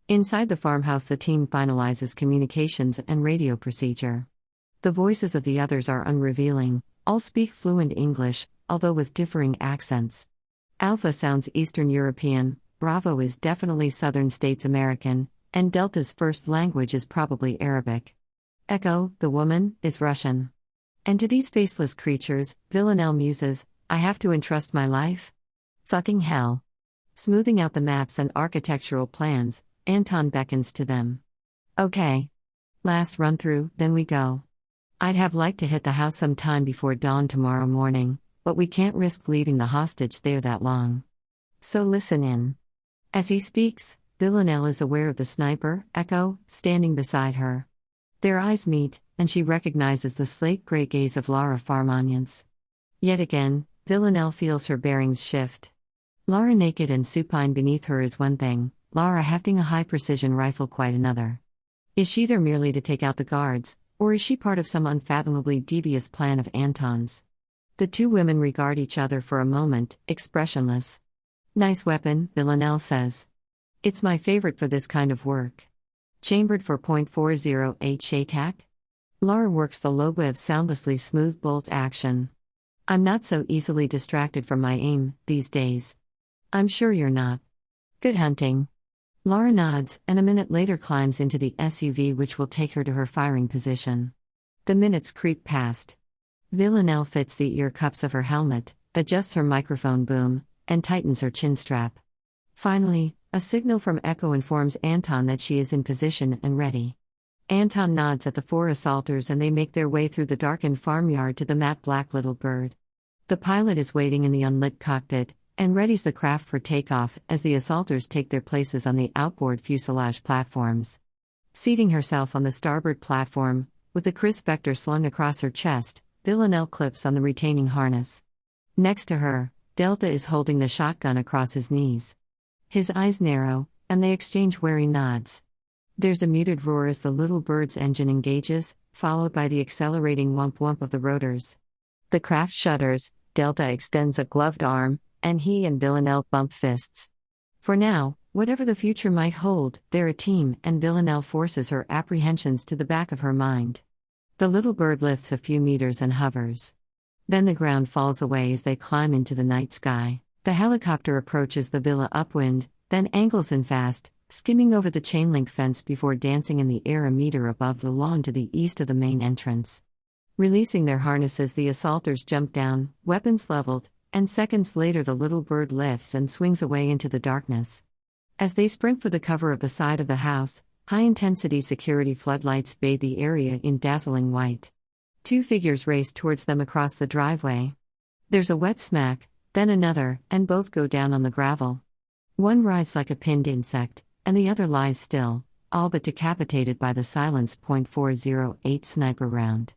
Inside the farmhouse, the team finalizes communications and radio procedure. The voices of the others are unrevealing, all speak fluent English, although with differing accents. Alpha sounds Eastern European, Bravo is definitely Southern States American, and Delta's first language is probably Arabic. Echo, the woman, is Russian. And to these faceless creatures, Villanelle muses, I have to entrust my life? Fucking hell. Smoothing out the maps and architectural plans, Anton beckons to them. Okay. Last run through, then we go. I'd have liked to hit the house sometime before dawn tomorrow morning, but we can't risk leaving the hostage there that long. So listen in. As he speaks, Villanelle is aware of the sniper, Echo, standing beside her. Their eyes meet, and she recognizes the slate-gray gaze of Lara Farmanians. Yet again, Villanelle feels her bearings shift. Lara naked and supine beneath her is one thing, Lara hefting a high-precision rifle quite another. Is she there merely to take out the guards, or is she part of some unfathomably devious plan of Anton's? The two women regard each other for a moment, expressionless. Nice weapon, Villanelle says. It's my favorite for this kind of work. Chambered for .40 HATAC? Lara works the Lobev soundlessly smooth bolt action. I'm not so easily distracted from my aim, these days. I'm sure you're not. Good hunting. Lara nods, and a minute later climbs into the SUV which will take her to her firing position. The minutes creep past. Villanelle fits the ear cups of her helmet, adjusts her microphone boom, and tightens her chin strap. Finally, a signal from Echo informs Anton that she is in position and ready. Anton nods at the four assaulters and they make their way through the darkened farmyard to the matte black Little Bird. The pilot is waiting in the unlit cockpit, and readies the craft for takeoff as the assaulters take their places on the outboard fuselage platforms. Seating herself on the starboard platform, with the Chris Vector slung across her chest, Villanelle clips on the retaining harness. Next to her, Delta is holding the shotgun across his knees. His eyes narrow, and they exchange wary nods. There's a muted roar as the Little Bird's engine engages, followed by the accelerating whump-whump of the rotors. The craft shudders, Delta extends a gloved arm, and he and Villanelle bump fists. For now, whatever the future might hold, they're a team, and Villanelle forces her apprehensions to the back of her mind. The Little Bird lifts a few meters and hovers. Then the ground falls away as they climb into the night sky. The helicopter approaches the villa upwind, then angles in fast, skimming over the chain-link fence before dancing in the air a meter above the lawn to the east of the main entrance. Releasing their harnesses, the assaulters jump down, weapons leveled, and seconds later the Little Bird lifts and swings away into the darkness. As they sprint for the cover of the side of the house, high-intensity security floodlights bathe the area in dazzling white. Two figures race towards them across the driveway. There's a wet smack, then another, and both go down on the gravel. One writhes like a pinned insect, and the other lies still, all but decapitated by the silenced .408 sniper round.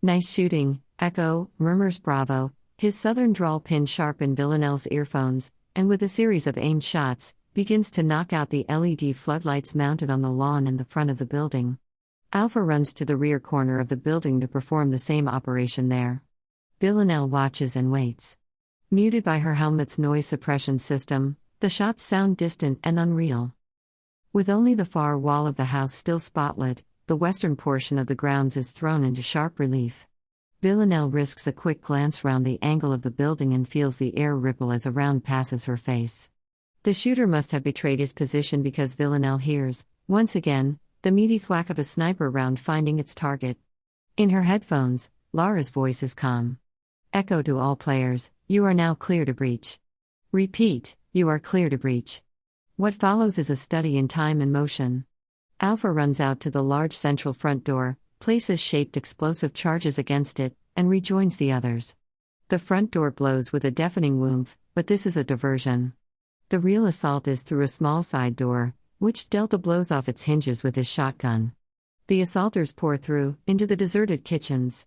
Nice shooting, Echo, murmurs Bravo, his southern drawl pinned sharp in Villanelle's earphones, and with a series of aimed shots, begins to knock out the LED floodlights mounted on the lawn and the front of the building. Alpha runs to the rear corner of the building to perform the same operation there. Villanelle watches and waits. Muted by her helmet's noise suppression system, the shots sound distant and unreal. With only the far wall of the house still spotlit, the western portion of the grounds is thrown into sharp relief. Villanelle risks a quick glance round the angle of the building and feels the air ripple as a round passes her face. The shooter must have betrayed his position because Villanelle hears, once again, the meaty thwack of a sniper round finding its target. In her headphones, Lara's voice is calm. Echo to all players, you are now clear to breach. Repeat, you are clear to breach. What follows is a study in time and motion. Alpha runs out to the large central front door, places shaped explosive charges against it, and rejoins the others. The front door blows with a deafening whoomph, but this is a diversion. The real assault is through a small side door, which Delta blows off its hinges with his shotgun. The assaulters pour through, into the deserted kitchens.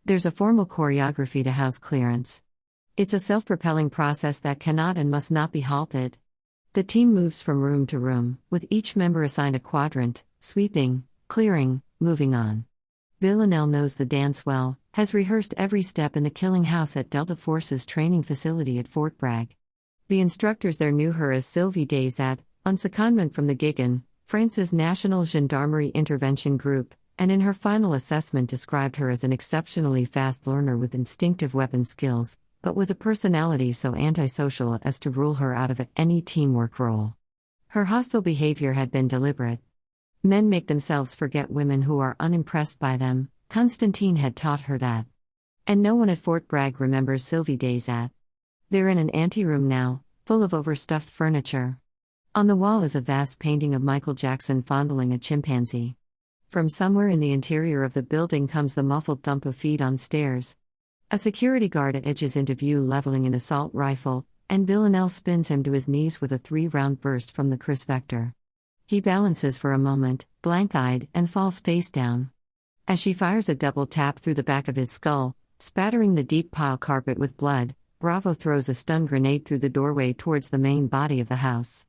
There's a formal choreography to house clearance. It's a self-propelling process that cannot and must not be halted. The team moves from room to room, with each member assigned a quadrant, sweeping, clearing, moving on. Villanelle knows the dance well, has rehearsed every step in the killing house at Delta Force's training facility at Fort Bragg. The instructors there knew her as Sylvie Daysat, on secondment from the Gigan, France's National Gendarmerie Intervention Group, and in her final assessment described her as an exceptionally fast learner with instinctive weapon skills, but with a personality so antisocial as to rule her out of any teamwork role. Her hostile behavior had been deliberate. Men make themselves forget women who are unimpressed by them, Constantine had taught her that. And no one at Fort Bragg remembers Sylvie days at. They're in an anteroom now, full of overstuffed furniture. On the wall is a vast painting of Michael Jackson fondling a chimpanzee. From somewhere in the interior of the building comes the muffled thump of feet on stairs. A security guard edges into view leveling an assault rifle, and Villanelle spins him to his knees with a 3-round burst from the Chris Vector. He balances for a moment, blank-eyed, and falls face down. As she fires a double tap through the back of his skull, spattering the deep pile carpet with blood, Bravo throws a stun grenade through the doorway towards the main body of the house.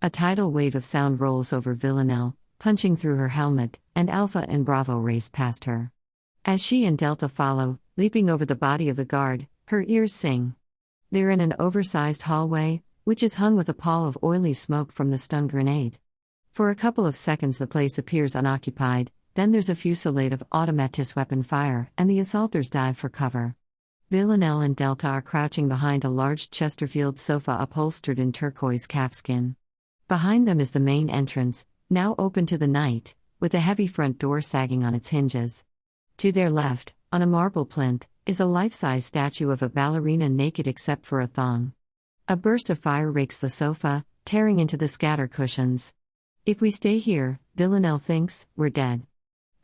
A tidal wave of sound rolls over Villanelle, punching through her helmet, and Alpha and Bravo race past her. As she and Delta follow, leaping over the body of the guard, her ears sing. They're in an oversized hallway, which is hung with a pall of oily smoke from the stun grenade. For a couple of seconds the place appears unoccupied, then there's a fusillade of automatis weapon fire, and the assaulters dive for cover. Villanelle and Delta are crouching behind a large Chesterfield sofa upholstered in turquoise calfskin. Behind them is the main entrance, now open to the night, with a heavy front door sagging on its hinges. To their left, on a marble plinth, is a life-size statue of a ballerina naked except for a thong. A burst of fire rakes the sofa, tearing into the scatter cushions. If we stay here, Villanelle thinks, we're dead.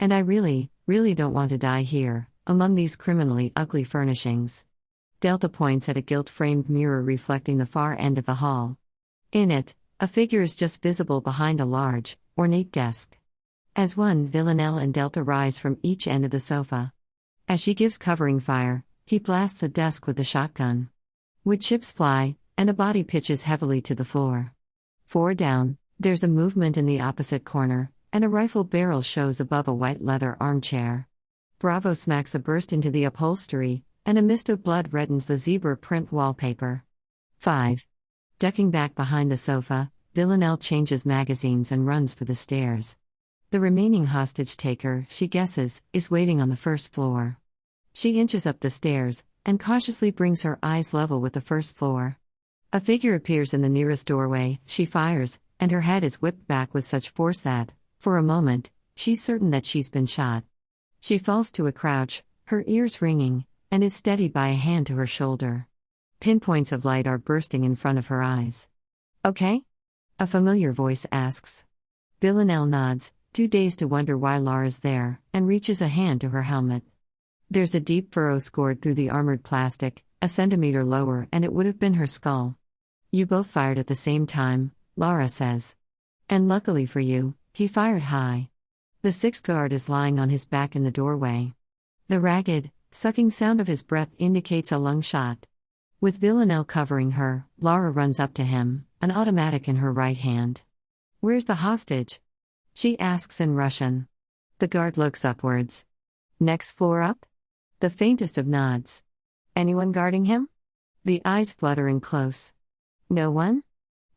And I really don't want to die here, among these criminally ugly furnishings. Delta points at a gilt-framed mirror reflecting the far end of the hall. In it, a figure is just visible behind a large, ornate desk. As one, Villanelle and Delta rise from each end of the sofa. As she gives covering fire, he blasts the desk with the shotgun. Wood chips fly, and a body pitches heavily to the floor. 4 down, there's a movement in the opposite corner, and a rifle barrel shows above a white leather armchair. Bravo smacks a burst into the upholstery, and a mist of blood reddens the zebra print wallpaper. 5. Ducking back behind the sofa, Villanelle changes magazines and runs for the stairs. The remaining hostage taker, she guesses, is waiting on the first floor. She inches up the stairs, and cautiously brings her eyes level with the first floor. A figure appears in the nearest doorway, she fires, and her head is whipped back with such force that, for a moment, she's certain that she's been shot. She falls to a crouch, her ears ringing, and is steadied by a hand to her shoulder. Pinpoints of light are bursting in front of her eyes. Okay? A familiar voice asks. Villanelle nods, too dazed to wonder why Laura's there, and reaches a hand to her helmet. There's a deep furrow scored through the armored plastic, a centimeter lower, and it would have been her skull. You both fired at the same time, Laura says. And luckily for you, he fired high. The 6th guard is lying on his back in the doorway. The ragged, sucking sound of his breath indicates a lung shot. With Villanelle covering her, Laura runs up to him, an automatic in her right hand. Where's the hostage? She asks in Russian. The guard looks upwards. Next floor up? The faintest of nods. Anyone guarding him? The eyes flutter in close. No one?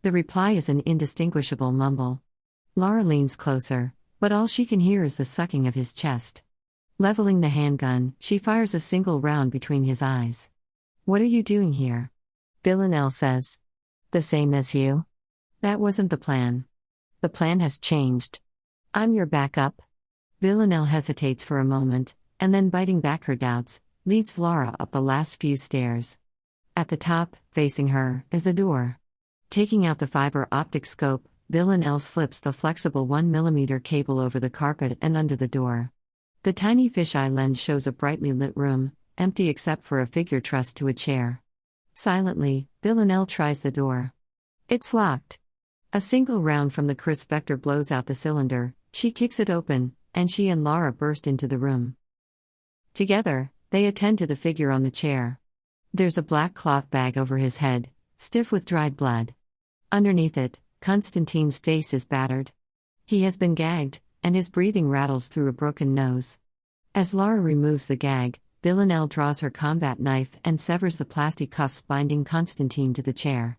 The reply is an indistinguishable mumble. Laura leans closer, but all she can hear is the sucking of his chest. Leveling the handgun, she fires a single round between his eyes. What are you doing here? Villanelle says. The same as you. That wasn't the plan. The plan has changed. I'm your backup. Villanelle hesitates for a moment, and then biting back her doubts, leads Laura up the last few stairs. At the top, facing her, is a door. Taking out the fiber optic scope, Villanelle slips the flexible 1mm cable over the carpet and under the door. The tiny fisheye lens shows a brightly lit room, empty except for a figure trussed to a chair. Silently, Villanelle tries the door. It's locked. A single round from the Chris Vector blows out the cylinder, she kicks it open, and she and Laura burst into the room. Together, they attend to the figure on the chair. There's a black cloth bag over his head, stiff with dried blood. Underneath it, Constantine's face is battered. He has been gagged, and his breathing rattles through a broken nose. As Laura removes the gag, Villanelle draws her combat knife and severs the plastic cuffs binding Constantine to the chair.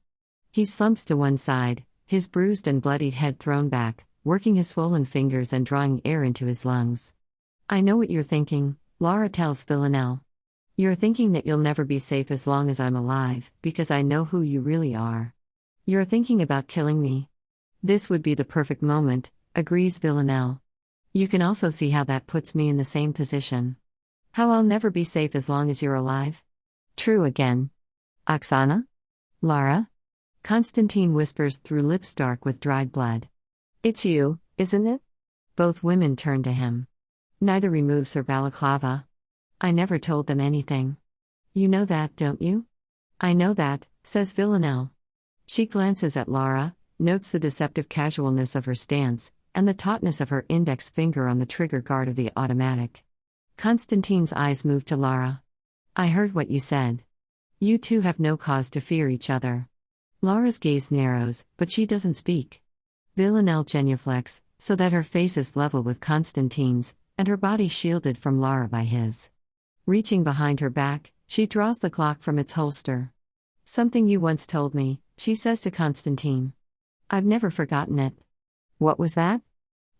He slumps to one side, his bruised and bloodied head thrown back, working his swollen fingers and drawing air into his lungs. "I know what you're thinking," Lara tells Villanelle. "You're thinking that you'll never be safe as long as I'm alive, because I know who you really are. You're thinking about killing me." "This would be the perfect moment," agrees Villanelle. "You can also see how that puts me in the same position. How I'll never be safe as long as you're alive." "True again." "Oksana? Lara?" Constantine whispers through lips dark with dried blood. "It's you, isn't it?" Both women turn to him. Neither removes her balaclava. "I never told them anything." "You know that, don't you?" "I know that," says Villanelle. She glances at Lara, notes the deceptive casualness of her stance, and the tautness of her index finger on the trigger guard of the automatic. Constantine's eyes move to Lara. "I heard what you said. You two have no cause to fear each other." Lara's gaze narrows, but she doesn't speak. Villanelle genuflects, so that her face is level with Constantine's, and her body shielded from Lara by his. Reaching behind her back, she draws the Glock from its holster. "Something you once told me," she says to Constantine. "I've never forgotten it." "What was that?"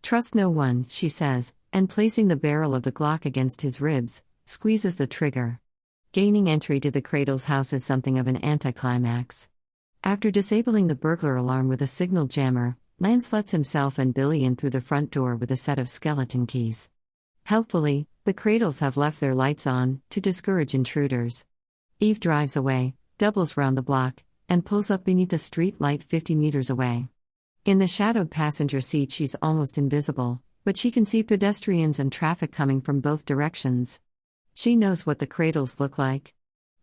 "Trust no one," she says, and placing the barrel of the Glock against his ribs, squeezes the trigger. Gaining entry to the Cradle's house is something of an anticlimax. After disabling the burglar alarm with a signal jammer, Lance lets himself and Billy in through the front door with a set of skeleton keys. Helpfully, the Cradles have left their lights on, to discourage intruders. Eve drives away, doubles round the block, and pulls up beneath a street light 50 meters away. In the shadowed passenger seat she's almost invisible, but she can see pedestrians and traffic coming from both directions. She knows what the Cradles look like.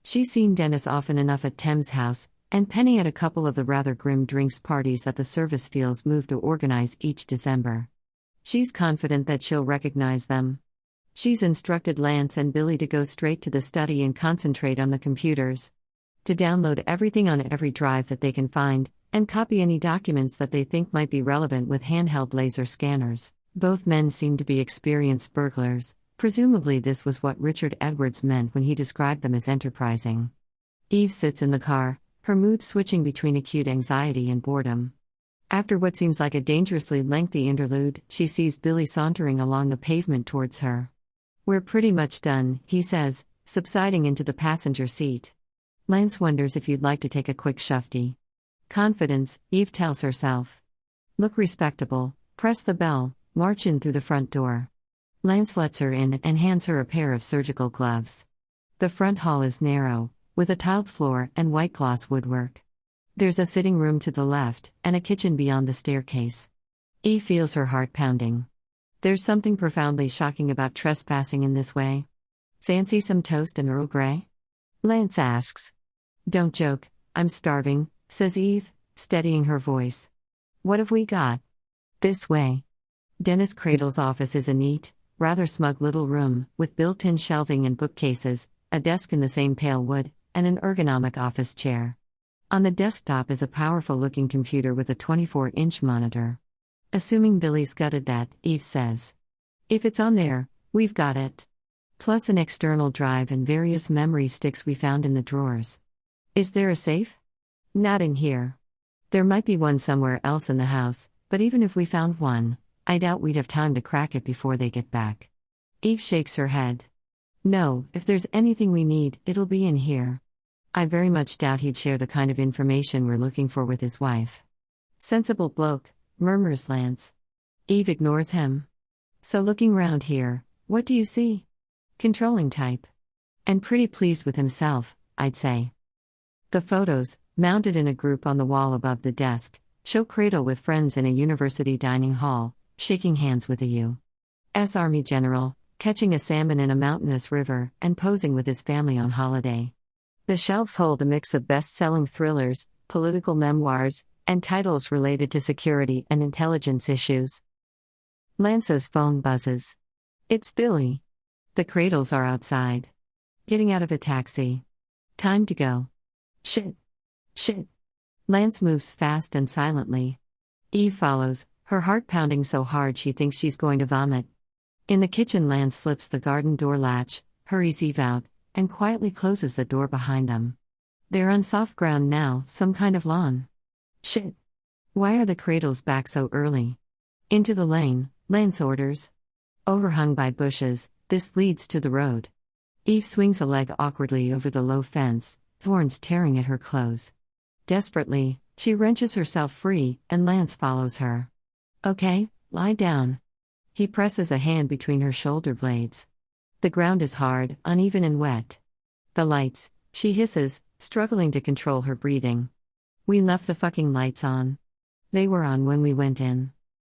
She's seen Dennis often enough at Thames House, and Penny at a couple of the rather grim drinks parties that the service feels moved to organize each December. She's confident that she'll recognize them. She's instructed Lance and Billy to go straight to the study and concentrate on the computers. To download everything on every drive that they can find, and copy any documents that they think might be relevant with handheld laser scanners. Both men seem to be experienced burglars. Presumably this was what Richard Edwards meant when he described them as enterprising. Eve sits in the car, her mood switching between acute anxiety and boredom. After what seems like a dangerously lengthy interlude, she sees Billy sauntering along the pavement towards her. "We're pretty much done," he says, subsiding into the passenger seat. Lance wonders if you'd like to take a quick shufti. Confidence, Eve tells herself. Look respectable, press the bell, march in through the front door. Lance lets her in and hands her a pair of surgical gloves. The front hall is narrow, with a tiled floor and white gloss woodwork. There's a sitting room to the left, and a kitchen beyond the staircase. Eve feels her heart pounding. There's something profoundly shocking about trespassing in this way. "Fancy some toast and Earl Grey?" Lance asks. "Don't joke, I'm starving," says Eve, steadying her voice. "What have we got?" "This way." Dennis Cradle's office is a neat, rather smug little room, with built-in shelving and bookcases, a desk in the same pale wood, and an ergonomic office chair. On the desktop is a powerful-looking computer with a 24-inch monitor. "Assuming Billy's gutted that," Eve says. "If it's on there, we've got it. Plus an external drive and various memory sticks we found in the drawers." "Is there a safe?" "Not in here. There might be one somewhere else in the house, but even if we found one, I doubt we'd have time to crack it before they get back." Eve shakes her head. "No, if there's anything we need, it'll be in here. I very much doubt he'd share the kind of information we're looking for with his wife." "Sensible bloke," murmurs Lance. Eve ignores him. "So looking round here, what do you see?" "Controlling type. And pretty pleased with himself, I'd say." The photos, mounted in a group on the wall above the desk, show Cradle with friends in a university dining hall, shaking hands with a U.S. Army general, catching a salmon in a mountainous river, and posing with his family on holiday. The shelves hold a mix of best-selling thrillers, political memoirs, and titles related to security and intelligence issues. Lance's phone buzzes. It's Billy. The Cradles are outside. Getting out of a taxi. Time to go. Shit. Shit. Lance moves fast and silently. Eve follows, her heart pounding so hard she thinks she's going to vomit. In the kitchen, Lance slips the garden door latch, hurries Eve out, and quietly closes the door behind them. They're on soft ground now, some kind of lawn. Shit. Why are the cradles back so early? Into the lane, Lance orders. Overhung by bushes, this leads to the road. Eve swings a leg awkwardly over the low fence, thorns tearing at her clothes. Desperately, she wrenches herself free, and Lance follows her. Okay, lie down. He presses a hand between her shoulder blades. The ground is hard, uneven and wet. The lights, she hisses, struggling to control her breathing. We left the fucking lights on. They were on when we went in.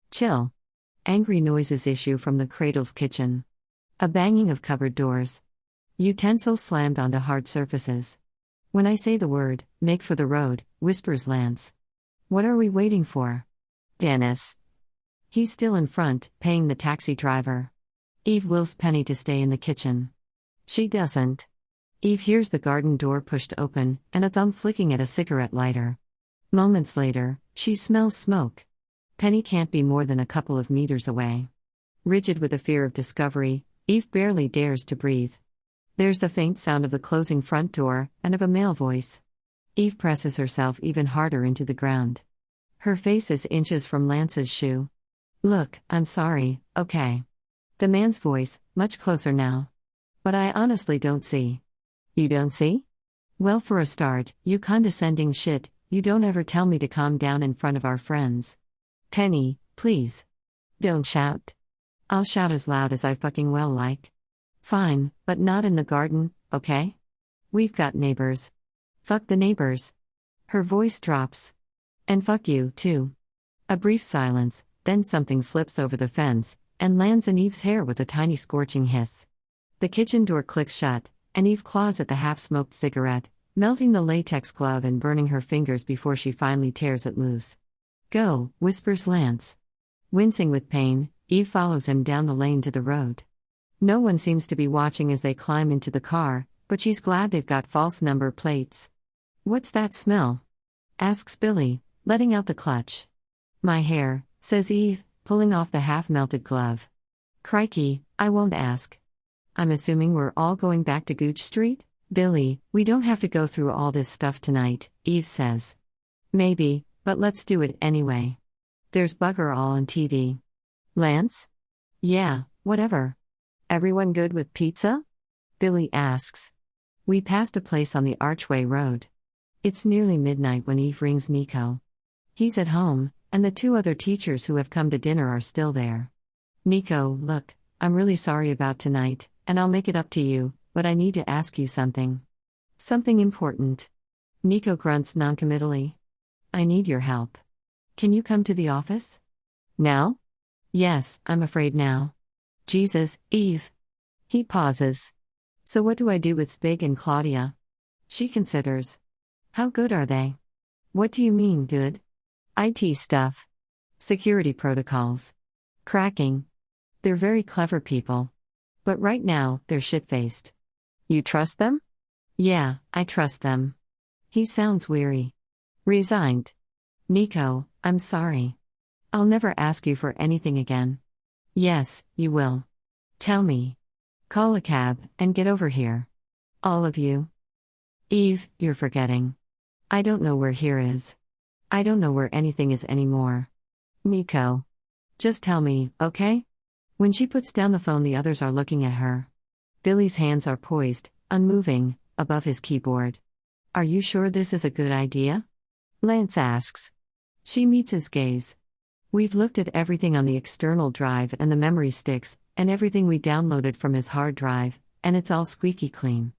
Chill. Angry noises issue from the cradle's kitchen. A banging of cupboard doors. Utensils slammed onto hard surfaces. When I say the word, make for the road, whispers Lance. What are we waiting for? Dennis. He's still in front, paying the taxi driver. Eve wills Penny to stay in the kitchen. She doesn't. Eve hears the garden door pushed open, and a thumb flicking at a cigarette lighter. Moments later, she smells smoke. Penny can't be more than a couple of meters away. Rigid with the fear of discovery, Eve barely dares to breathe. There's the faint sound of the closing front door, and of a male voice. Eve presses herself even harder into the ground. Her face is inches from Lance's shoe. Look, I'm sorry, okay. The man's voice, much closer now. But I honestly don't see. You don't see? Well, for a start, you condescending shit, you don't ever tell me to calm down in front of our friends. Penny, please. Don't shout. I'll shout as loud as I fucking well like. Fine, but not in the garden, okay? We've got neighbors. Fuck the neighbors. Her voice drops. And fuck you, too. A brief silence, then something flips over the fence, and lands in Eve's hair with a tiny scorching hiss. The kitchen door clicks shut, and Eve claws at the half-smoked cigarette, melting the latex glove and burning her fingers before she finally tears it loose. Go, whispers Lance. Wincing with pain, Eve follows him down the lane to the road. No one seems to be watching as they climb into the car, but she's glad they've got false number plates. What's that smell? Asks Billy, letting out the clutch. My hair, says Eve, pulling off the half-melted glove. Crikey, I won't ask. I'm assuming we're all going back to Gooch Street? Billy, we don't have to go through all this stuff tonight, Eve says. Maybe, but let's do it anyway. There's bugger all on TV. Lance? Yeah, whatever. Everyone good with pizza? Billy asks. We passed a place on the Archway Road. It's nearly midnight when Eve rings Nico. He's at home, and the two other teachers who have come to dinner are still there. Nico, look, I'm really sorry about tonight, and I'll make it up to you, but I need to ask you something. Something important. Nico grunts noncommittally. I need your help. Can you come to the office? Now? Yes, I'm afraid now. Jesus, Eve. He pauses. So what do I do with Spig and Claudia? She considers. How good are they? What do you mean, good? IT stuff. Security protocols. Cracking. They're very clever people. But right now, they're shit-faced. You trust them? Yeah, I trust them. He sounds weary. Resigned. Nico, I'm sorry. I'll never ask you for anything again. Yes, you will. Tell me. Call a cab, and get over here. All of you. Eve, you're forgetting. I don't know where here is. I don't know where anything is anymore. Nico. Just tell me, okay? When she puts down the phone, the others are looking at her. Billy's hands are poised, unmoving, above his keyboard. Are you sure this is a good idea? Lance asks. She meets his gaze. We've looked at everything on the external drive and the memory sticks, and everything we downloaded from his hard drive, and it's all squeaky clean.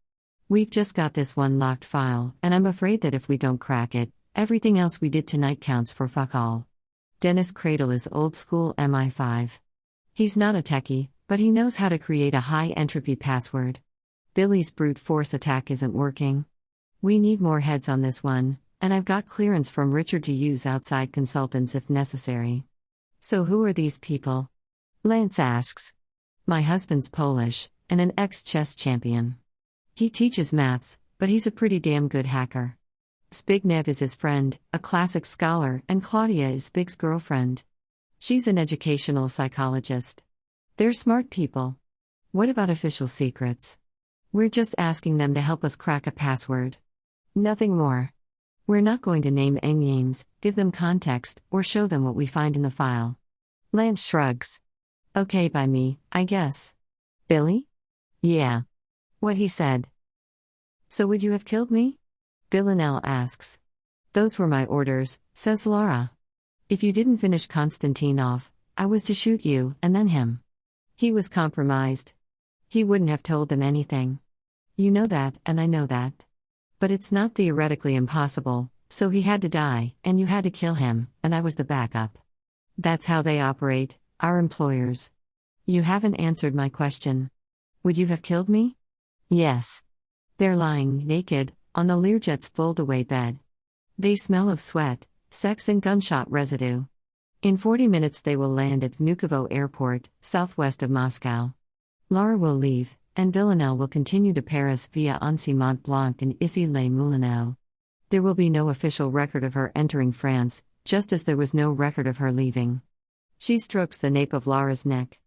We've just got this one locked file, and I'm afraid that if we don't crack it, everything else we did tonight counts for fuck all. Dennis Cradle is old school MI5. He's not a techie, but he knows how to create a high-entropy password. Billy's brute force attack isn't working. We need more heads on this one, and I've got clearance from Richard to use outside consultants if necessary. So who are these people? Lance asks. My husband's Polish, and an ex-chess champion. He teaches maths, but he's a pretty damn good hacker. Spignev is his friend, a classics scholar, and Claudia is Spig's girlfriend. She's an educational psychologist. They're smart people. What about official secrets? We're just asking them to help us crack a password. Nothing more. We're not going to name any names, give them context, or show them what we find in the file. Lance shrugs. Okay by me, I guess. Billy? Yeah. What he said. So would you have killed me? Villanelle asks. Those were my orders, says Laura. If you didn't finish Constantine off, I was to shoot you, and then him. He was compromised. He wouldn't have told them anything. You know that, and I know that. But it's not theoretically impossible, so he had to die, and you had to kill him, and I was the backup. That's how they operate, our employers. You haven't answered my question. Would you have killed me? Yes. They're lying, naked, on the Learjet's fold-away bed. They smell of sweat, sex and gunshot residue. In 40 minutes they will land at Vnukovo Airport, southwest of Moscow. Laura will leave, and Villanelle will continue to Paris via Annecy Mont Blanc and Issy-les-Moulineaux. There will be no official record of her entering France, just as there was no record of her leaving. She strokes the nape of Laura's neck.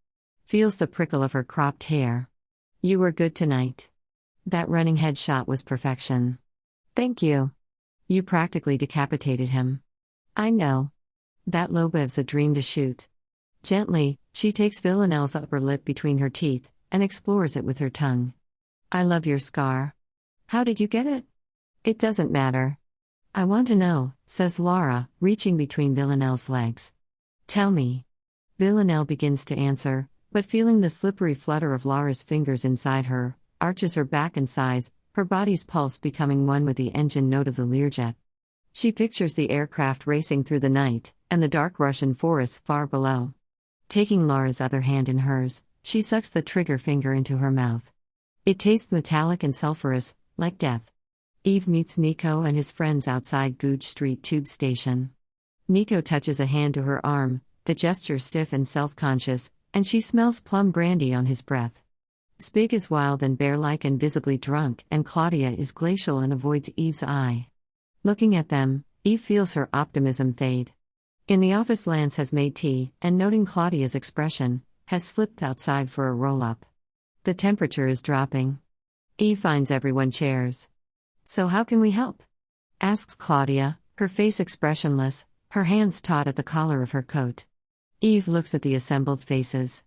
Feels the prickle of her cropped hair. You were good tonight. That running headshot was perfection. Thank you. You practically decapitated him. I know. That Lobev's a dream to shoot. Gently, she takes Villanelle's upper lip between her teeth, and explores it with her tongue. I love your scar. How did you get it? It doesn't matter. I want to know, says Laura, reaching between Villanelle's legs. Tell me. Villanelle begins to answer, but feeling the slippery flutter of Laura's fingers inside her, arches her back and sighs, her body's pulse becoming one with the engine note of the Learjet. She pictures the aircraft racing through the night, and the dark Russian forests far below. Taking Laura's other hand in hers, she sucks the trigger finger into her mouth. It tastes metallic and sulfurous, like death. Eve meets Nico and his friends outside Gouge Street Tube Station. Nico touches a hand to her arm, the gesture stiff and self-conscious, and she smells plum brandy on his breath. Spig is wild and bear-like and visibly drunk, and Claudia is glacial and avoids Eve's eye. Looking at them, Eve feels her optimism fade. In the office, Lance has made tea, and noting Claudia's expression, has slipped outside for a roll-up. The temperature is dropping. Eve finds everyone chairs. So how can we help? Asks Claudia, her face expressionless, her hands taut at the collar of her coat. Eve looks at the assembled faces.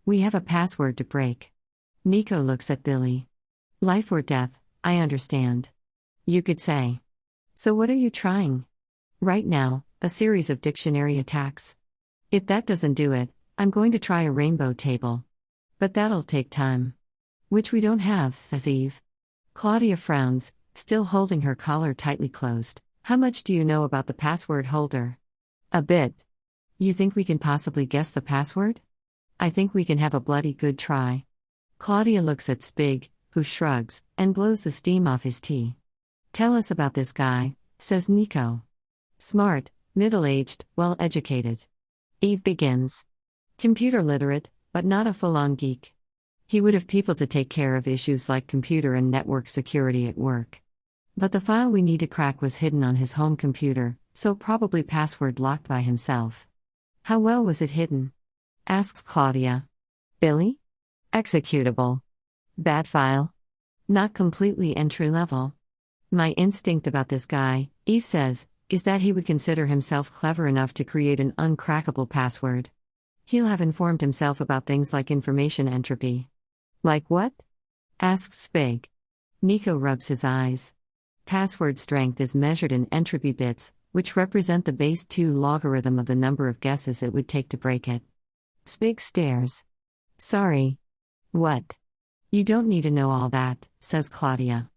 We have a password to break. Nico looks at Billy. Life or death, I understand. You could say. So what are you trying? Right now, a series of dictionary attacks. If that doesn't do it, I'm going to try a rainbow table. But that'll take time. Which we don't have, says Eve. Claudia frowns, still holding her collar tightly closed. How much do you know about the password holder? A bit. You think we can possibly guess the password? I think we can have a bloody good try. Claudia looks at Spig, who shrugs, and blows the steam off his tea. Tell us about this guy, says Nico. Smart, middle-aged, well-educated. Eve begins. Computer literate, but not a full-on geek. He would have people to take care of issues like computer and network security at work. But the file we need to crack was hidden on his home computer, so probably password locked by himself. How well was it hidden? Asks Claudia. Billy? Executable. Bad file. Not completely entry-level. My instinct about this guy, Eve says, is that he would consider himself clever enough to create an uncrackable password. He'll have informed himself about things like information entropy. Like what? Asks Spig. Nico rubs his eyes. Password strength is measured in entropy bits, which represent the base 2 logarithm of the number of guesses it would take to break it. Spig stares. Sorry. What? You don't need to know all that, says Claudia.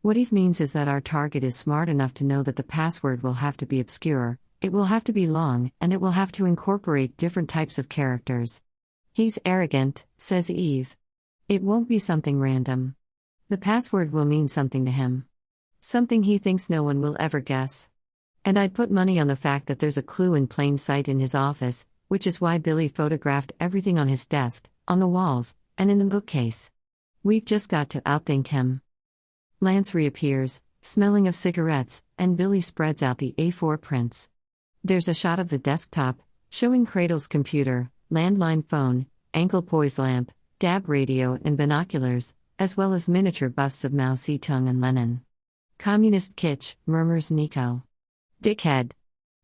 What Eve means is that our target is smart enough to know that the password will have to be obscure, it will have to be long, and it will have to incorporate different types of characters. He's arrogant, says Eve. It won't be something random. The password will mean something to him. Something he thinks no one will ever guess. And I'd put money on the fact that there's a clue in plain sight in his office, which is why Billy photographed everything on his desk, on the walls, and in the bookcase. We've just got to outthink him. Lance reappears, smelling of cigarettes, and Billy spreads out the A4 prints. There's a shot of the desktop, showing Cradle's computer, landline phone, ankle poise lamp, DAB radio and binoculars, as well as miniature busts of Mao Zedong and Lenin. Communist kitsch, murmurs Nico. Dickhead.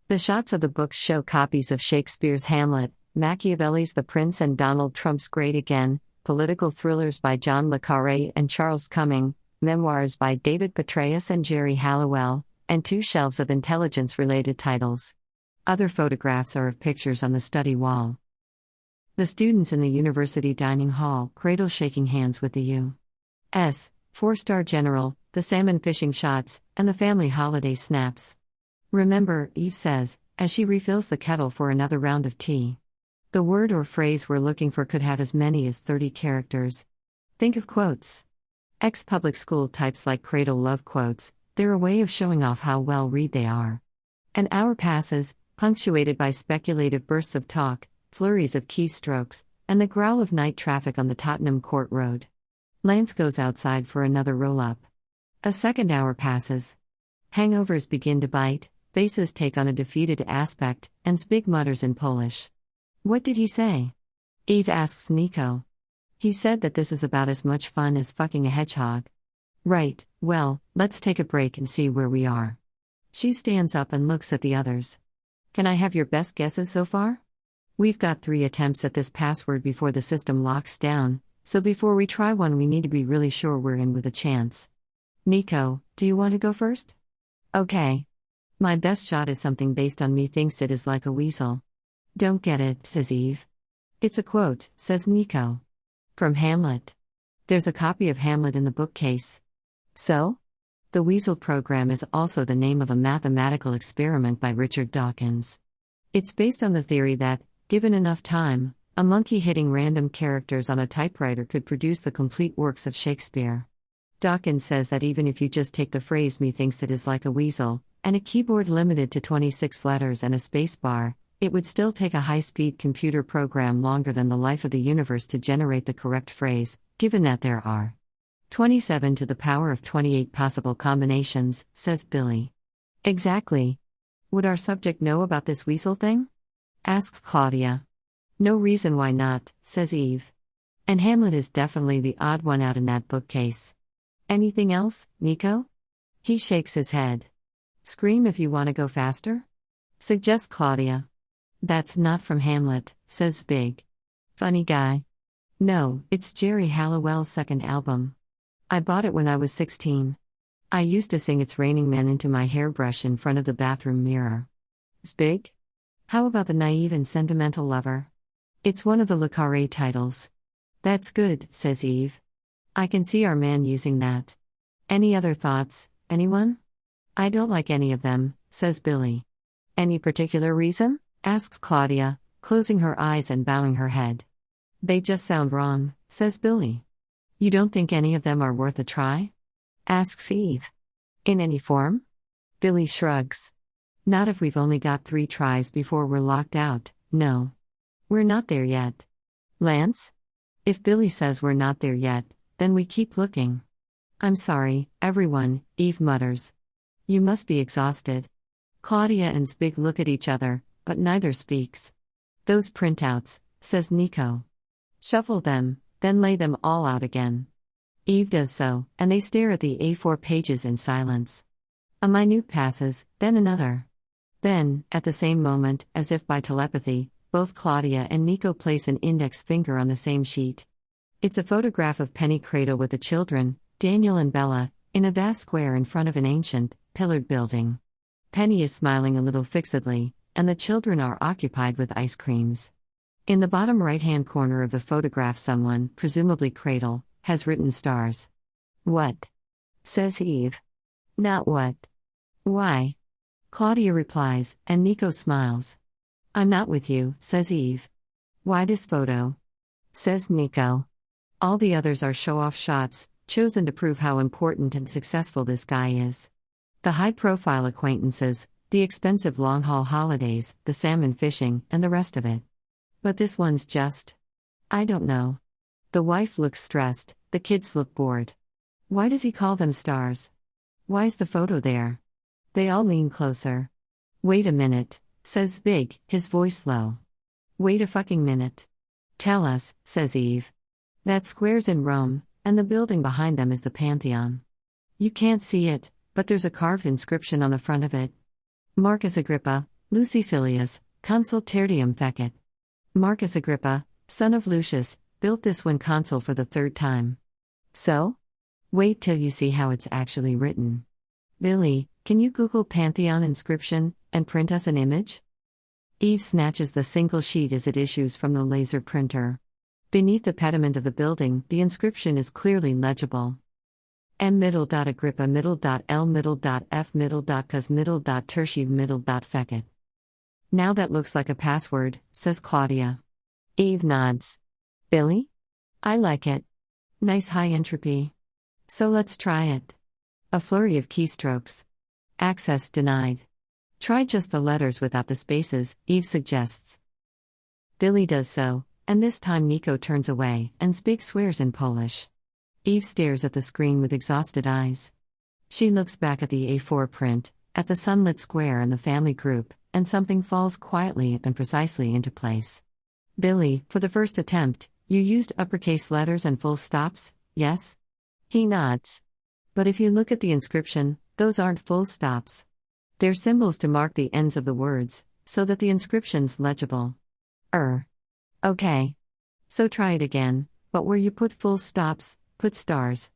The shots of the books show copies of Shakespeare's Hamlet, Machiavelli's The Prince and Donald Trump's Great Again, political thrillers by John le Carré and Charles Cumming, memoirs by David Petraeus and Jerry Halliwell, and 2 shelves of intelligence-related titles. Other photographs are of pictures on the study wall. The students in the university dining hall cradle shaking hands with the U.S. 4-star general, the salmon fishing shots, and the family holiday snaps. Remember, Eve says, as she refills the kettle for another round of tea. The word or phrase we're looking for could have as many as 30 characters. Think of quotes. Ex-public school types like cradle love quotes, they're a way of showing off how well read they are. An hour passes, punctuated by speculative bursts of talk, flurries of keystrokes, and the growl of night traffic on the Tottenham Court Road. Lance goes outside for another roll-up. A second hour passes. Hangovers begin to bite, faces take on a defeated aspect, and Zbig mutters in Polish. What did he say? Eve asks Nico. He said that this is about as much fun as fucking a hedgehog. Right, well, let's take a break and see where we are. She stands up and looks at the others. Can I have your best guesses so far? We've got 3 attempts at this password before the system locks down, so before we try one we need to be really sure we're in with a chance. Nico, do you want to go first? Okay. My best shot is something based on me thinks it is like a weasel. Don't get it, says Eve. It's a quote, says Nico. From Hamlet. There's a copy of Hamlet in the bookcase. So? The Weasel program is also the name of a mathematical experiment by Richard Dawkins. It's based on the theory that, given enough time, a monkey hitting random characters on a typewriter could produce the complete works of Shakespeare. Dawkins says that even if you just take the phrase "me thinks it is like a weasel," and a keyboard limited to 26 letters and a space bar, it would still take a high-speed computer program longer than the life of the universe to generate the correct phrase, given that there are 27 to the power of 28 possible combinations, says Billy. Exactly. Would our subject know about this weasel thing? Asks Claudia. No reason why not, says Eve. And Hamlet is definitely the odd one out in that bookcase. Anything else, Nico? He shakes his head. Scream if you want to go faster? Suggests Claudia. That's not from Hamlet, says Big. Funny guy. No, it's Jerry Halliwell's second album. I bought it when I was 16. I used to sing It's Raining Men into my hairbrush in front of the bathroom mirror. Big? How about The Naive and Sentimental Lover? It's one of the Le Carré titles. That's good, says Eve. I can see our man using that. Any other thoughts, anyone? I don't like any of them, says Billy. Any particular reason? Asks Claudia, closing her eyes and bowing her head. They just sound wrong, says Billy. You don't think any of them are worth a try? Asks Eve. In any form? Billy shrugs. Not if we've only got 3 tries before we're locked out, no. We're not there yet. Lance? If Billy says we're not there yet, then we keep looking. I'm sorry, everyone, Eve mutters. You must be exhausted. Claudia and Zbig look at each other, but neither speaks. Those printouts, says Nico. Shuffle them, then lay them all out again. Eve does so, and they stare at the A4 pages in silence. A minute passes, then another. Then, at the same moment, as if by telepathy, both Claudia and Nico place an index finger on the same sheet. It's a photograph of Penny Cradle with the children, Daniel and Bella, in a vast square in front of an ancient, pillared building. Penny is smiling a little fixedly, and the children are occupied with ice creams. In the bottom right-hand corner of the photograph someone, presumably Cradle, has written stars. What? Says Eve. Not what. Why? Claudia replies, and Nico smiles. I'm not with you, says Eve. Why this photo? Says Nico. All the others are show-off shots, chosen to prove how important and successful this guy is. The high-profile acquaintances, the expensive long-haul holidays, the salmon fishing, and the rest of it. But this one's just... I don't know. The wife looks stressed, the kids look bored. Why does he call them stars? Why's the photo there? They all lean closer. Wait a minute, says Big, his voice low. Wait a fucking minute. Tell us, says Eve. That square's in Rome, and the building behind them is the Pantheon. You can't see it, but there's a carved inscription on the front of it. Marcus Agrippa, Lucy Filius, consul tertium fecit. Marcus Agrippa, son of Lucius, built this when consul for the third time. So? Wait till you see how it's actually written. Billy, can you Google Pantheon inscription and print us an image? Eve snatches the single sheet as it issues from the laser printer. Beneath the pediment of the building, the inscription is clearly legible. M middle dot Agrippa middle dot L middle dot F middle dot cos middle dot tertium middle dot fecit. Now that looks like a password, says Claudia. Eve nods. Billy? I like it. Nice high entropy. So let's try it. A flurry of keystrokes. Access denied. Try just the letters without the spaces, Eve suggests. Billy does so, and this time Nico turns away and swears in Polish. Eve stares at the screen with exhausted eyes. She looks back at the A4 print, at the sunlit square and the family group, and something falls quietly and precisely into place. Billy, for the first attempt, you used uppercase letters and full stops, yes? He nods. But if you look at the inscription, those aren't full stops. They're symbols to mark the ends of the words, so that the inscription's legible. Okay. So try it again, but where you put full stops, put stars.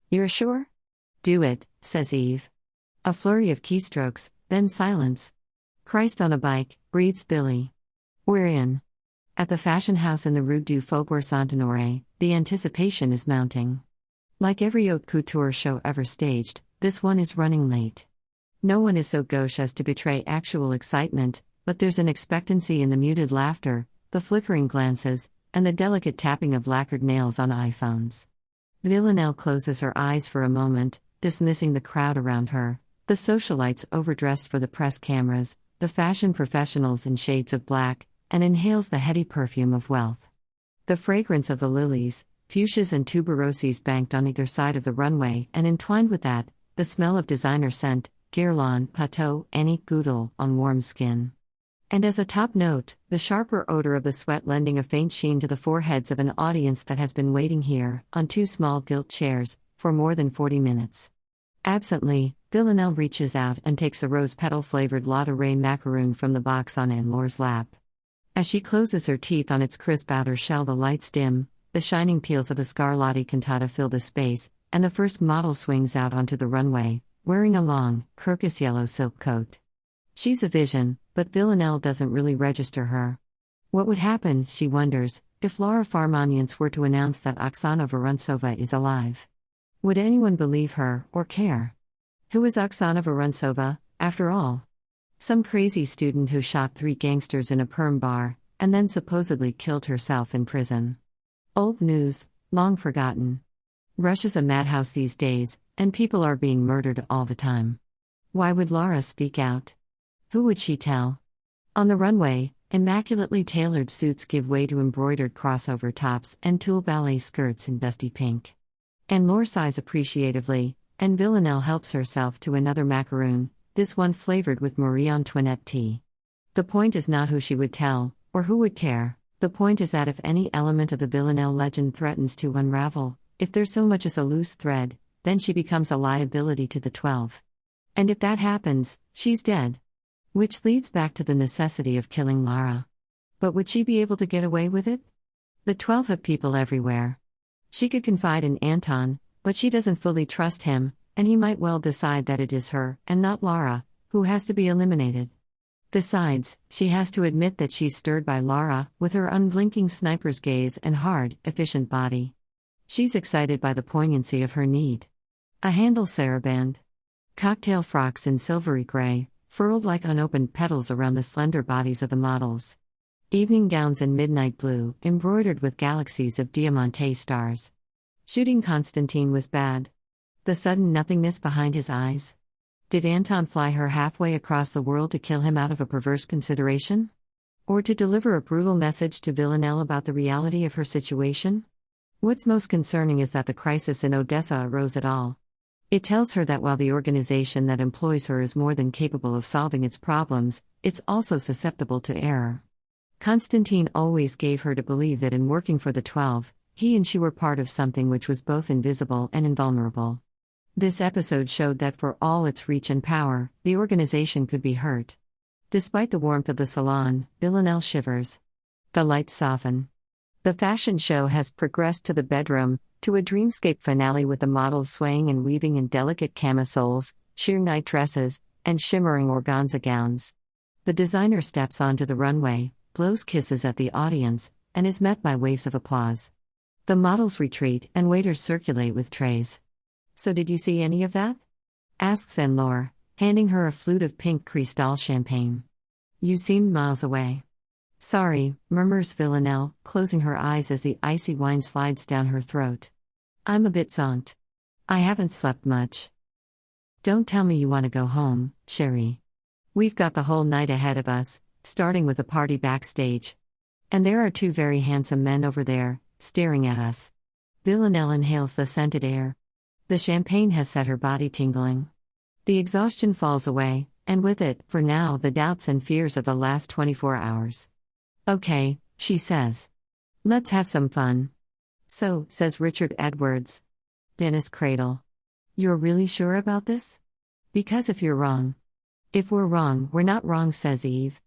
You're sure? Do it, says Eve. A flurry of keystrokes, then silence. Christ on a bike, breathes Billy. We're in. At the fashion house in the Rue du Faubourg Saint-Honoré, the anticipation is mounting. Like every haute couture show ever staged, this one is running late. No one is so gauche as to betray actual excitement, but there's an expectancy in the muted laughter, the flickering glances, and the delicate tapping of lacquered nails on iPhones. Villanelle closes her eyes for a moment, dismissing the crowd around her, the socialites overdressed for the press cameras, the fashion professionals in shades of black, and inhales the heady perfume of wealth. The fragrance of the lilies, fuchsias and tuberoses banked on either side of the runway, and entwined with that, the smell of designer scent, Guerlain, Pateau, Annick Goutal, on warm skin. And as a top note, the sharper odor of the sweat lending a faint sheen to the foreheads of an audience that has been waiting here, on two small gilt chairs, for more than 40 minutes. Absently, Villanelle reaches out and takes a rose-petal-flavored La Ray macaroon from the box on Anne-Laure's lap. As she closes her teeth on its crisp outer shell, the lights dim, the shining peels of a Scarlatti cantata fill the space, and the first model swings out onto the runway, wearing a long, crocus yellow silk coat. She's a vision, but Villanelle doesn't really register her. What would happen, she wonders, if Laura Farmanians were to announce that Oksana Vorontsova is alive? Would anyone believe her, or care? Who is Oksana Vorontsova, after all? Some crazy student who shot 3 gangsters in a perm bar, and then supposedly killed herself in prison. Old news, long forgotten. Russia's a madhouse these days, and people are being murdered all the time. Why would Laura speak out? Who would she tell? On the runway, immaculately tailored suits give way to embroidered crossover tops and tulle ballet skirts in dusty pink. Anne-Laure sighs appreciatively, and Villanelle helps herself to another macaroon, this one flavored with Marie Antoinette tea. The point is not who she would tell, or who would care. The point is that if any element of the Villanelle legend threatens to unravel, if there's so much as a loose thread, then she becomes a liability to the 12. And if that happens, she's dead. Which leads back to the necessity of killing Lara. But would she be able to get away with it? The 12 have people everywhere. She could confide in Anton, but she doesn't fully trust him, and he might well decide that it is her, and not Lara, who has to be eliminated. Besides, she has to admit that she's stirred by Lara, with her unblinking sniper's gaze and hard, efficient body. She's excited by the poignancy of her need. A handle saraband. Cocktail frocks in silvery gray, furled like unopened petals around the slender bodies of the models. Evening gowns in midnight blue, embroidered with galaxies of diamante stars. Shooting Constantine was bad. The sudden nothingness behind his eyes. Did Anton fly her halfway across the world to kill him out of a perverse consideration? Or to deliver a brutal message to Villanelle about the reality of her situation? What's most concerning is that the crisis in Odessa arose at all. It tells her that while the organization that employs her is more than capable of solving its problems, it's also susceptible to error. Constantine always gave her to believe that in working for the 12, he and she were part of something which was both invisible and invulnerable. This episode showed that for all its reach and power, the organization could be hurt. Despite the warmth of the salon, Villanelle shivers. The lights soften. The fashion show has progressed to the bedroom, to a dreamscape finale with the models swaying and weaving in delicate camisoles, sheer night dresses, and shimmering organza gowns. The designer steps onto the runway, blows kisses at the audience, and is met by waves of applause. The models retreat and waiters circulate with trays. "So did you see any of that?" asks Anne-Laure, handing her a flute of pink cristal champagne. "You seemed miles away." "Sorry," murmurs Villanelle, closing her eyes as the icy wine slides down her throat. "I'm a bit zonked. I haven't slept much." "Don't tell me you want to go home, chérie. We've got the whole night ahead of us, starting with a party backstage. And there are two very handsome men over there, staring at us." Villanelle inhales the scented air. The champagne has set her body tingling. The exhaustion falls away, and with it, for now, the doubts and fears of the last 24 hours. "Okay," she says. "Let's have some fun." "So," says Richard Edwards. "Dennis Cradle. You're really sure about this? Because if you're wrong." "If we're wrong, we're not wrong," says Eve.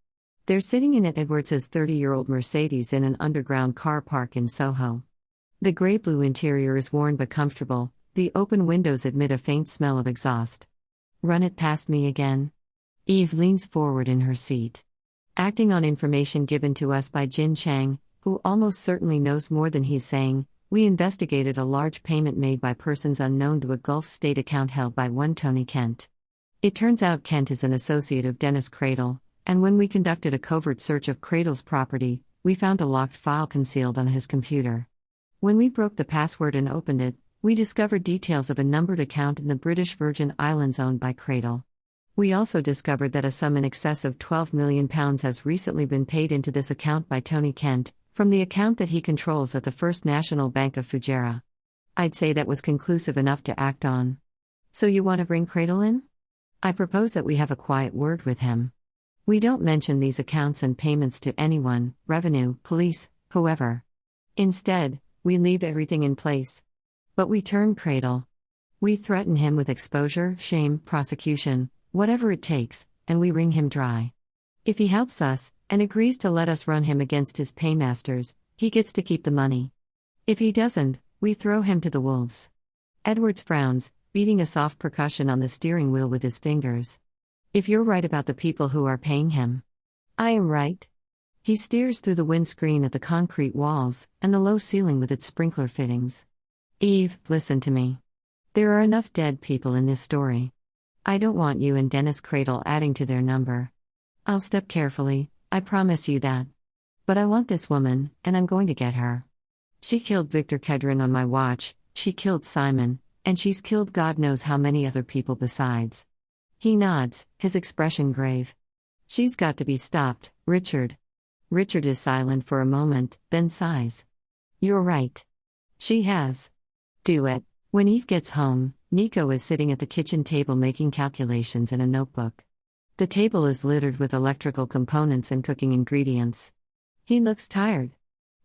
They're sitting in Edwards's 30-year-old Mercedes in an underground car park in Soho. The gray-blue interior is worn but comfortable. The open windows admit a faint smell of exhaust. "Run it past me again." Eve leans forward in her seat. Acting on information given to us by Jin Chang, who almost certainly knows more than he's saying, we investigated a large payment made by persons unknown to a Gulf State account held by one Tony Kent. It turns out Kent is an associate of Dennis Cradle, and when we conducted a covert search of Cradle's property, we found a locked file concealed on his computer. When we broke the password and opened it, we discovered details of a numbered account in the British Virgin Islands owned by Cradle. We also discovered that a sum in excess of £12 million has recently been paid into this account by Tony Kent, from the account that he controls at the First National Bank of Fujairah. I'd say that was conclusive enough to act on. "So you want to bring Cradle in?" I propose that we have a quiet word with him. We don't mention these accounts and payments to anyone, revenue, police, whoever. Instead, we leave everything in place. But we turn Cradle. We threaten him with exposure, shame, prosecution, whatever it takes, and we wring him dry. If he helps us, and agrees to let us run him against his paymasters, he gets to keep the money. If he doesn't, we throw him to the wolves. Edwards frowns, beating a soft percussion on the steering wheel with his fingers. "If you're right about the people who are paying him." "I am right." He stares through the windscreen at the concrete walls, and the low ceiling with its sprinkler fittings. "Eve, listen to me. There are enough dead people in this story. I don't want you and Dennis Cradle adding to their number. I'll step carefully, I promise you that. But I want this woman, and I'm going to get her. She killed Victor Kedron on my watch, she killed Simon, and she's killed God knows how many other people besides." He nods, his expression grave. "She's got to be stopped, Richard." Richard is silent for a moment, then sighs. "You're right. She has. Do it." When Eve gets home, Nico is sitting at the kitchen table making calculations in a notebook. The table is littered with electrical components and cooking ingredients. He looks tired.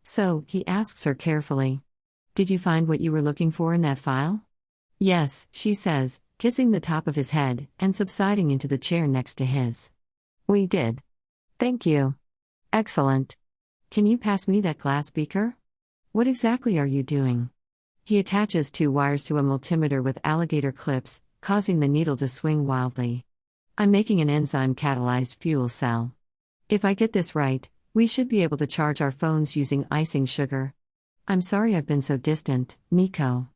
"So," he asks her carefully, "did you find what you were looking for in that file?" "Yes," she says, kissing the top of his head, and subsiding into the chair next to his. "We did. Thank you. Excellent. Can you pass me that glass beaker? What exactly are you doing?" He attaches two wires to a multimeter with alligator clips, causing the needle to swing wildly. "I'm making an enzyme-catalyzed fuel cell. If I get this right, we should be able to charge our phones using icing sugar. I'm sorry I've been so distant, Nico.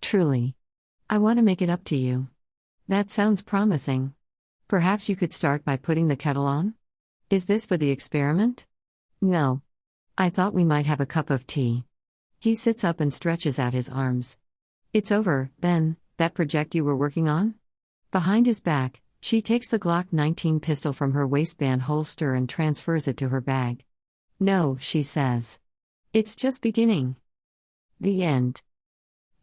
Truly. I want to make it up to you." "That sounds promising. Perhaps you could start by putting the kettle on? Is this for the experiment?" "No. I thought we might have a cup of tea." He sits up and stretches out his arms. "It's over, then, that project you were working on?" Behind his back, she takes the Glock 19 pistol from her waistband holster and transfers it to her bag. "No," she says. "It's just beginning." The end.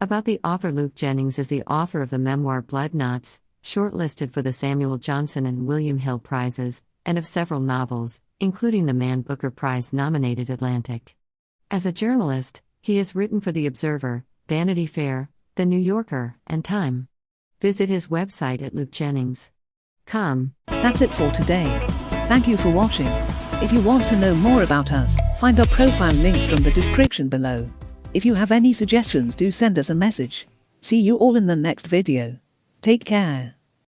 About the author. Luke Jennings is the author of the memoir Blood Knots, shortlisted for the Samuel Johnson and William Hill Prizes, and of several novels, including the Man Booker Prize-nominated Atlantic. As a journalist, he has written for The Observer, Vanity Fair, The New Yorker, and Time. Visit his website at lukejennings.com. That's it for today. Thank you for watching. If you want to know more about us, find our profile links from the description below. If you have any suggestions, do send us a message. See you all in the next video. Take care.